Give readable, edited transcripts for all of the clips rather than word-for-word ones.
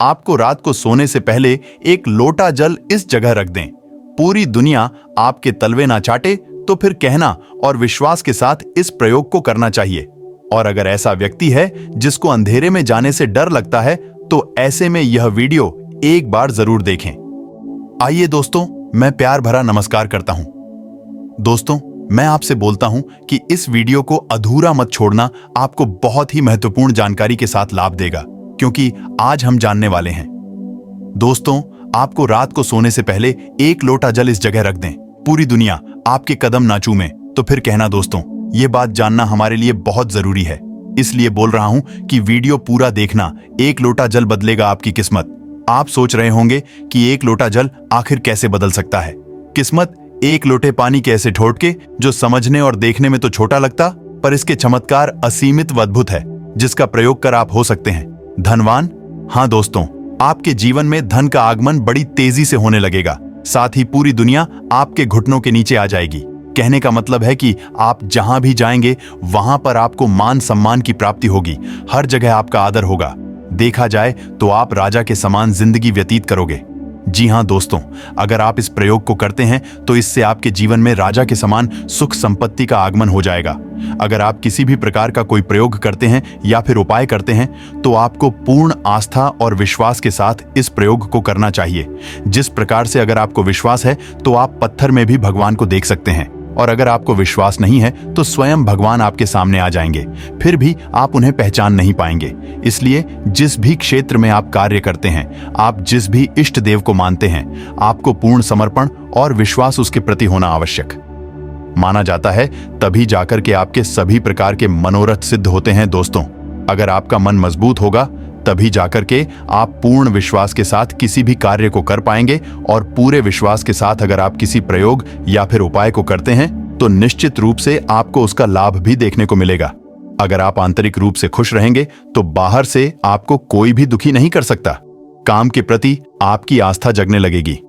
आपको रात को सोने से पहले एक लोटा जल इस जगह रख दें। पूरी दुनिया आपके तलवे ना चाटे तो फिर कहना और विश्वास के साथ इस प्रयोग को करना चाहिए। और अगर ऐसा व्यक्ति है जिसको अंधेरे में जाने से डर लगता है तो ऐसे में यह वीडियो एक बार जरूर देखें। आइए दोस्तों, मैं प्यार भरा नमस्कार करता हूं। दोस्तों, मैं आपसे बोलता हूं कि इस वीडियो को अधूरा मत छोड़ना, आपको बहुत ही महत्वपूर्ण जानकारी के साथ लाभ देगा, क्योंकि आज हम जानने वाले हैं। दोस्तों, आपको रात को सोने से पहले एक लोटा जल इस जगह रख दें। पूरी दुनिया आपके कदम ना चूमे तो फिर कहना। दोस्तों, ये बात जानना हमारे लिए बहुत जरूरी है, इसलिए बोल रहा हूं कि वीडियो पूरा देखना। एक लोटा जल बदलेगा आपकी किस्मत। आप सोच रहे होंगे कि एक लोटा जल आखिर कैसे बदल सकता है किस्मत। एक लोटे पानी के ऐसे ठोटके जो समझने और देखने में तो छोटा लगता, पर इसके चमत्कार असीमित व अद्भुत है, जिसका प्रयोग कर आप हो सकते हैं धनवान। हाँ दोस्तों, आपके जीवन में धन का आगमन बड़ी तेजी से होने लगेगा। साथ ही पूरी दुनिया आपके घुटनों के नीचे आ जाएगी। कहने का मतलब है कि आप जहां भी जाएंगे वहां पर आपको मान सम्मान की प्राप्ति होगी। हर जगह आपका आदर होगा। देखा जाए तो आप राजा के समान जिंदगी व्यतीत करोगे। जी हां दोस्तों, अगर आप इस प्रयोग को करते हैं तो इससे आपके जीवन में राजा के समान सुख संपत्ति का आगमन हो जाएगा। अगर आप किसी भी प्रकार का कोई प्रयोग करते हैं या फिर उपाय करते हैं तो आपको पूर्ण आस्था और विश्वास के साथ इस प्रयोग को करना चाहिए। जिस प्रकार से अगर आपको विश्वास है तो आप पत्थर में भी भगवान को देख सकते हैं, और अगर आपको विश्वास नहीं है तो स्वयं भगवान आपके सामने आ जाएंगे, फिर भी आप उन्हें पहचान नहीं पाएंगे। इसलिए जिस भी क्षेत्र में आप कार्य करते हैं, आप जिस भी इष्ट देव को मानते हैं, आपको पूर्ण समर्पण और विश्वास उसके प्रति होना आवश्यक माना जाता है। तभी जाकर के आपके सभी प्रकार के मनोरथ सिद्ध होते हैं। दोस्तों, अगर आपका मन मजबूत होगा तभी जाकर के आप पूर्ण विश्वास के साथ किसी भी कार्य को कर पाएंगे, और पूरे विश्वास के साथ अगर आप किसी प्रयोग या फिर उपाय को करते हैं तो निश्चित रूप से आपको उसका लाभ भी देखने को मिलेगा। अगर आप आंतरिक रूप से खुश रहेंगे तो बाहर से आपको कोई भी दुखी नहीं कर सकता। काम के प्रति आपकी आस्था जगने लगेगी।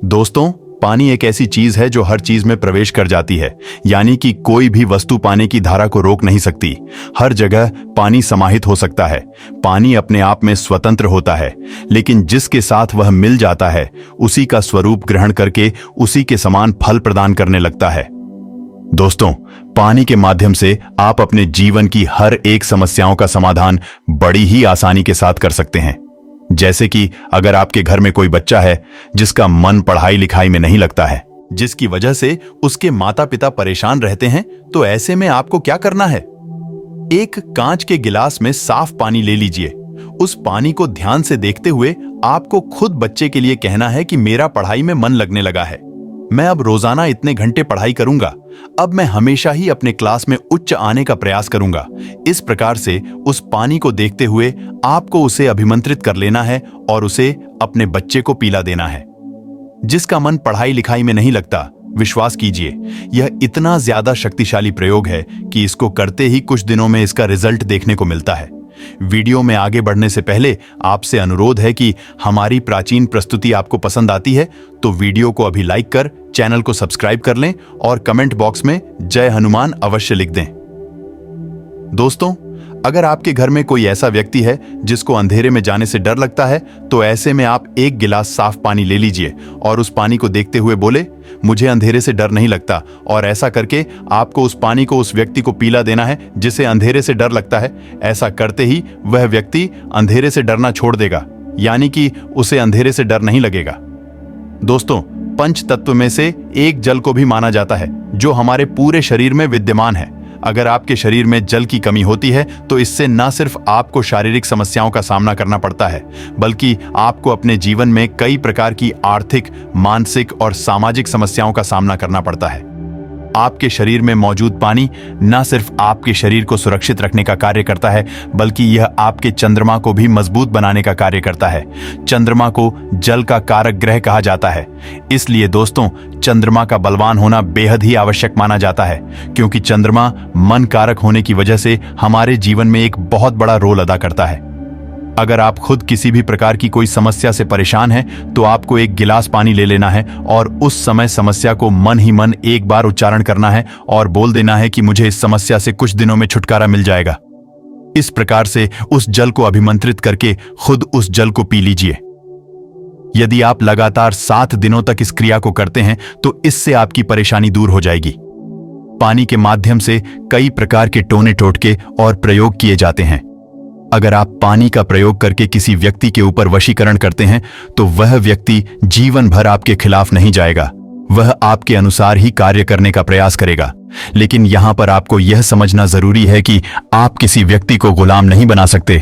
दोस्तों, पानी एक ऐसी चीज है जो हर चीज में प्रवेश कर जाती है, यानी कि कोई भी वस्तु पानी की धारा को रोक नहीं सकती। हर जगह पानी समाहित हो सकता है। पानी अपने आप में स्वतंत्र होता है, लेकिन जिसके साथ वह मिल जाता है उसी का स्वरूप ग्रहण करके उसी के समान फल प्रदान करने लगता है। दोस्तों, पानी के माध्यम से आप अपने जीवन की हर एक समस्याओं का समाधान बड़ी ही आसानी के साथ कर सकते हैं। जैसे कि अगर आपके घर में कोई बच्चा है जिसका मन पढ़ाई लिखाई में नहीं लगता है, जिसकी वजह से उसके माता पिता परेशान रहते हैं, तो ऐसे में आपको क्या करना है? एक कांच के गिलास में साफ पानी ले लीजिए। उस पानी को ध्यान से देखते हुए आपको खुद बच्चे के लिए कहना है कि मेरा पढ़ाई में मन लगने लगा है। मैं अब रोजाना इतने घंटे पढ़ाई करूंगा। अब मैं हमेशा ही अपने क्लास में उच्च आने का प्रयास करूंगा। इस प्रकार से उस पानी को देखते हुए आपको उसे अभिमंत्रित कर लेना है और उसे अपने बच्चे को पिला देना है। जिसका मन पढ़ाई लिखाई में नहीं लगता, विश्वास कीजिए, यह इतना ज्यादा शक्तिशाली प्रयोग है कि इसको करते ही कुछ दिनों में इसका रिजल्ट देखने को मिलता है। वीडियो में आगे बढ़ने से पहले आपसे अनुरोध है कि हमारी प्राचीन प्रस्तुति आपको पसंद आती है तो वीडियो को अभी लाइक कर चैनल को सब्सक्राइब कर लें और कमेंट बॉक्स में जय हनुमान अवश्य लिख दें। दोस्तों, अगर आपके घर में कोई ऐसा व्यक्ति है जिसको अंधेरे में जाने से डर लगता है तो ऐसे में आप एक गिलास साफ पानी ले लीजिए और उस पानी को देखते हुए बोले, मुझे अंधेरे से डर नहीं लगता। और ऐसा करके आपको उस पानी को उस व्यक्ति को पीला देना है जिसे अंधेरे से डर लगता है। ऐसा करते ही वह व्यक्ति अंधेरे से डरना छोड़ देगा, यानी कि उसे अंधेरे से डर नहीं लगेगा। दोस्तों, पंच तत्व में से एक जल को भी माना जाता है जो हमारे पूरे शरीर में विद्यमान है। अगर आपके शरीर में जल की कमी होती है तो इससे न सिर्फ आपको शारीरिक समस्याओं का सामना करना पड़ता है, बल्कि आपको अपने जीवन में कई प्रकार की आर्थिक, मानसिक और सामाजिक समस्याओं का सामना करना पड़ता है। आपके शरीर में मौजूद पानी न सिर्फ आपके शरीर को सुरक्षित रखने का कार्य करता है, बल्कि यह आपके चंद्रमा को भी मजबूत बनाने का कार्य करता है। चंद्रमा को जल का कारक ग्रह कहा जाता है। इसलिए दोस्तों, चंद्रमा का बलवान होना बेहद ही आवश्यक माना जाता है, क्योंकि चंद्रमा मन कारक होने की वजह से हमारे जीवन में एक बहुत बड़ा रोल अदा करता है। अगर आप खुद किसी भी प्रकार की कोई समस्या से परेशान हैं, तो आपको एक गिलास पानी ले लेना है और उस समय समस्या को मन ही मन एक बार उच्चारण करना है और बोल देना है कि मुझे इस समस्या से कुछ दिनों में छुटकारा मिल जाएगा। इस प्रकार से उस जल को अभिमंत्रित करके खुद उस जल को पी लीजिए। यदि आप लगातार 7 दिनों तक इस क्रिया को करते हैं तो इससे आपकी परेशानी दूर हो जाएगी। पानी के माध्यम से कई प्रकार के टोने टोटके और प्रयोग किए जाते हैं। अगर आप पानी का प्रयोग करके किसी व्यक्ति के ऊपर वशीकरण करते हैं तो वह व्यक्ति जीवन भर आपके खिलाफ नहीं जाएगा, वह आपके अनुसार ही कार्य करने का प्रयास करेगा। लेकिन यहां पर आपको यह समझना जरूरी है कि आप किसी व्यक्ति को गुलाम नहीं बना सकते।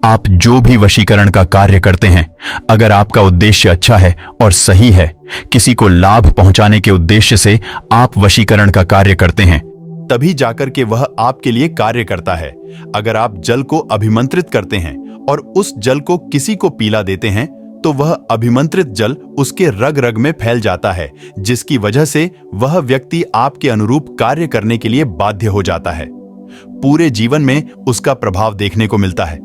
आप जो भी वशीकरण का कार्य करते हैं, अगर आपका उद्देश्य अच्छा है और सही है, किसी को लाभ पहुंचाने के उद्देश्य से आप वशीकरण का कार्य करते हैं, तभी जाकर के वह आपके लिए कार्य करता है। अगर आप जल को अभिमंत्रित करते हैं और उस जल को किसी को पीला देते हैं तो वह अभिमंत्रित जल उसके रग रग में फैल जाता है, जिसकी वजह से वह व्यक्ति आपके अनुरूप कार्य करने के लिए बाध्य हो जाता है। पूरे जीवन में उसका प्रभाव देखने को मिलता है।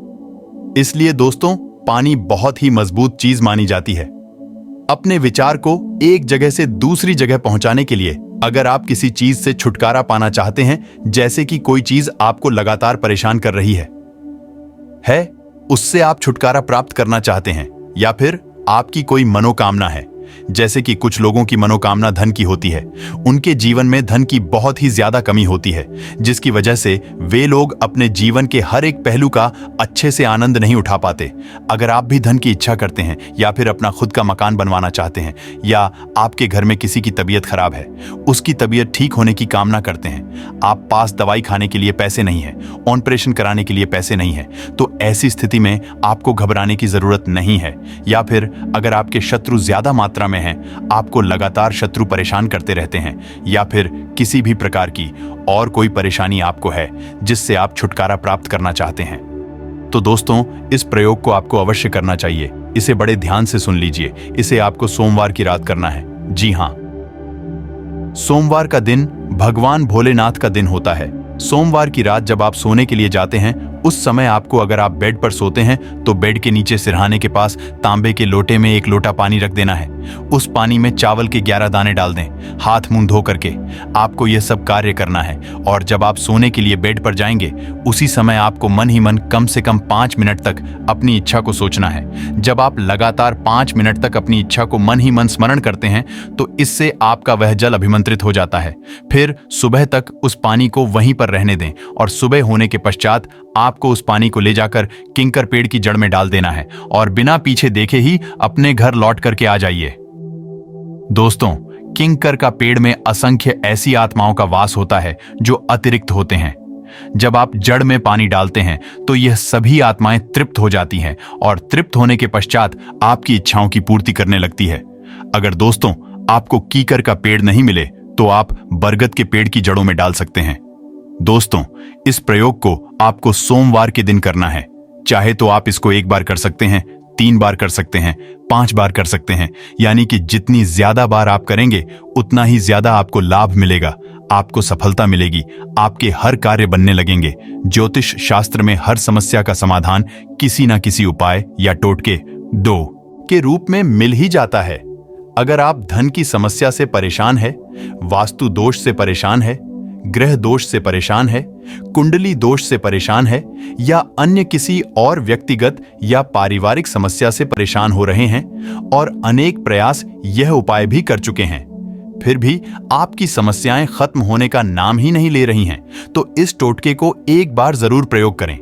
इसलिए दोस्तों, पानी बहुत ही मजबूत चीज मानी जाती है। अपने विचार को एक जगह से दूसरी जगह पहुंचाने के लिए अगर आप किसी चीज से छुटकारा पाना चाहते हैं, जैसे कि कोई चीज आपको लगातार परेशान कर रही है, उससे आप छुटकारा प्राप्त करना चाहते हैं, या फिर आपकी कोई मनोकामना है, जैसे कि कुछ लोगों की मनोकामना धन की होती है। उनके जीवन में धन की बहुत ही ज्यादा कमी होती है, जिसकी वजह से वे लोग अपने जीवन के हर एक पहलू का अच्छे से आनंद नहीं उठा पाते। अगर आप भी धन की इच्छा करते हैं, या फिर अपना खुद का मकान बनवाना चाहते हैं, या आपके घर में किसी की तबीयत खराब है, उसकी तबीयत ठीक होने की कामना करते हैं, आप पास दवाई खाने के लिए पैसे नहीं है, ऑपरेशन कराने के लिए पैसे नहीं है, तो ऐसी स्थिति में आपको घबराने की जरूरत नहीं है। या फिर अगर आपके शत्रु ज्यादा मात्रा में हैं, आपको लगातार शत्रु परेशान करते रहते हैं, या फिर किसी भी प्रकार की और कोई परेशानी आपको है जिससे आप छुटकारा प्राप्त करना चाहते हैं, तो दोस्तों, इस प्रयोग को आपको अवश्य करना चाहिए। इसे बड़े ध्यान से सुन लीजिए। इसे आपको सोमवार की रात करना है। जी हां, सोमवार का दिन भगवान भोलेनाथ का दिन होता है। सोमवार की रात जब आप सोने के लिए जाते हैं, उस समय आपको, अगर आप बेड पर सोते हैं, तो बेड के नीचे सिरहाने के पास तांबे के लोटे में 1 लोटा पानी रख देना है। उस पानी में चावल के 11 दाने डाल दें, हाथ मुंह धो करके। आपको यह सब कार्य करना है, और जब आप सोने के लिए बेड पर जाएंगे, उसी समय आपको मन ही मन कम से कम 5 मिनट तक अपनी इच्छा को सोचना है। जब आप लगातार 5 मिनट तक अपनी इच्छा को मन ही मन स्मरण करते हैं, तो इससे आपका वह जल अभिमंत्रित हो जाता है। फिर सुबह तक उस पानी को वहीं पर रहने दें, और सुबह होने के पश्चात आपको उस पानी को ले जाकर किंकर पेड़ की जड़ में डाल देना है, और बिना पीछे देखे ही अपने घर लौट करके आ जाइए। दोस्तों, किंकर का पेड़ में असंख्य ऐसी आत्माओं का वास होता है जो अतिरिक्त होते हैं। जब आप जड़ में पानी डालते हैं तो यह सभी आत्माएं तृप्त हो जाती हैं, और तृप्त होने के पश्चात आपकी इच्छाओं की पूर्ति करने लगती है। अगर दोस्तों आपको कीकर का पेड़ नहीं मिले तो आप बरगद के पेड़ की जड़ों में डाल सकते हैं। दोस्तों, इस प्रयोग को आपको सोमवार के दिन करना है। चाहे तो आप इसको 1 बार कर सकते हैं, 3 बार कर सकते हैं, 5 बार कर सकते हैं। यानी कि जितनी ज्यादा बार आप करेंगे, उतना ही ज्यादा आपको लाभ मिलेगा, आपको सफलता मिलेगी, आपके हर कार्य बनने लगेंगे। ज्योतिष शास्त्र में हर समस्या का समाधान किसी ना किसी उपाय या टोटके 2 के रूप में मिल ही जाता है। अगर आप धन की समस्या से परेशान है, वास्तु दोष से परेशान है, ग्रह दोष से परेशान है, कुंडली दोष से परेशान है, या अन्य किसी और व्यक्तिगत या पारिवारिक समस्या से परेशान हो रहे हैं, और अनेक प्रयास यह उपाय भी कर चुके हैं, फिर भी आपकी समस्याएं खत्म होने का नाम ही नहीं ले रही हैं, तो इस टोटके को 1 बार जरूर प्रयोग करें।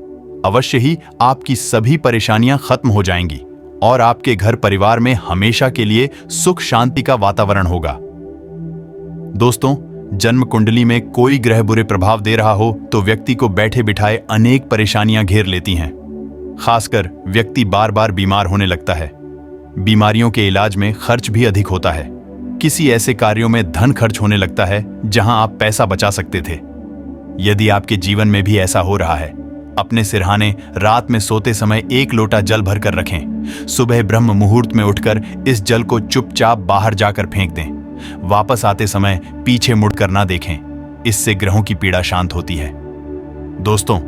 अवश्य ही आपकी सभी परेशानियां खत्म हो जाएंगी, और आपके घर परिवार में हमेशा के लिए सुख शांति का वातावरण होगा। दोस्तों, जन्म कुंडली में कोई ग्रह बुरे प्रभाव दे रहा हो तो व्यक्ति को बैठे बिठाए अनेक परेशानियां घेर लेती हैं। खासकर व्यक्ति बार बार बीमार होने लगता है। बीमारियों के इलाज में खर्च भी अधिक होता है। किसी ऐसे कार्यों में धन खर्च होने लगता है जहां आप पैसा बचा सकते थे। यदि आपके जीवन में भी ऐसा हो रहा है, अपने सिरहाने रात में सोते समय 1 लोटा जल भरकर रखें। सुबह ब्रह्म मुहूर्त में उठकर इस जल को चुपचाप बाहर जाकर फेंक दें। वापस आते समय पीछे मुड़कर ना देखें। इससे ग्रहों की पीड़ा शांत होती है। दोस्तों,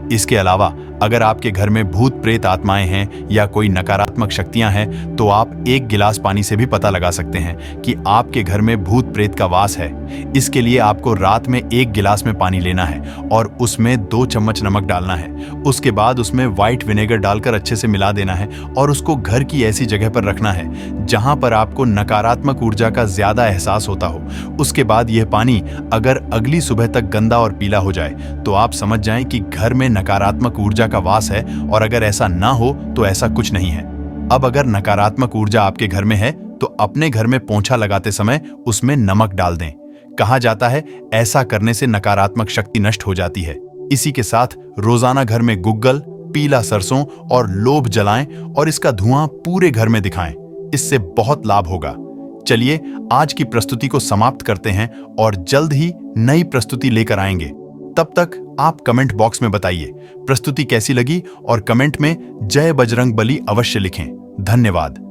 इसके अलावा अगर आपके घर में भूत प्रेत आत्माएं हैं या कोई नकारात्मक शक्तियां हैं, तो आप एक गिलास पानी से भी पता लगा सकते हैं कि आपके घर में भूत प्रेत का वास है। इसके लिए आपको रात में 1 गिलास में पानी लेना है और उसमें 2 चम्मच नमक डालना है। उसके बाद उसमें व्हाइट विनेगर डालकर अच्छे से मिला देना है और उसको घर की ऐसी जगह पर रखना है जहां पर आपको नकारात्मक ऊर्जा का ज्यादा एहसास होता हो। उसके बाद यह पानी अगर अगली सुबह तक गंदा और पीला हो जाए तो आप समझ जाएं कि घर में नकारात्मक ऊर्जा का वास है, और अगर ऐसा ना हो तो ऐसा कुछ नहीं है। अब अगर नकारात्मक ऊर्जा आपके घर में है तो अपने घर में पोंछा लगाते समय उसमें नमक डाल दें। कहा जाता है ऐसा करने से नकारात्मक शक्ति नष्ट हो जाती है। इसी के साथ रोजाना घर में गुग्गल, पीला सरसों और लोभ जलाएं और इसका धुआं पूरे घर में दिखाएं। इससे बहुत लाभ होगा। चलिए आज की प्रस्तुति को समाप्त करते हैं और जल्द ही नई प्रस्तुति लेकर आएंगे। तब तक आप कमेंट बॉक्स में बताइए प्रस्तुति कैसी लगी और कमेंट में जय बजरंग बली अवश्य लिखें। धन्यवाद।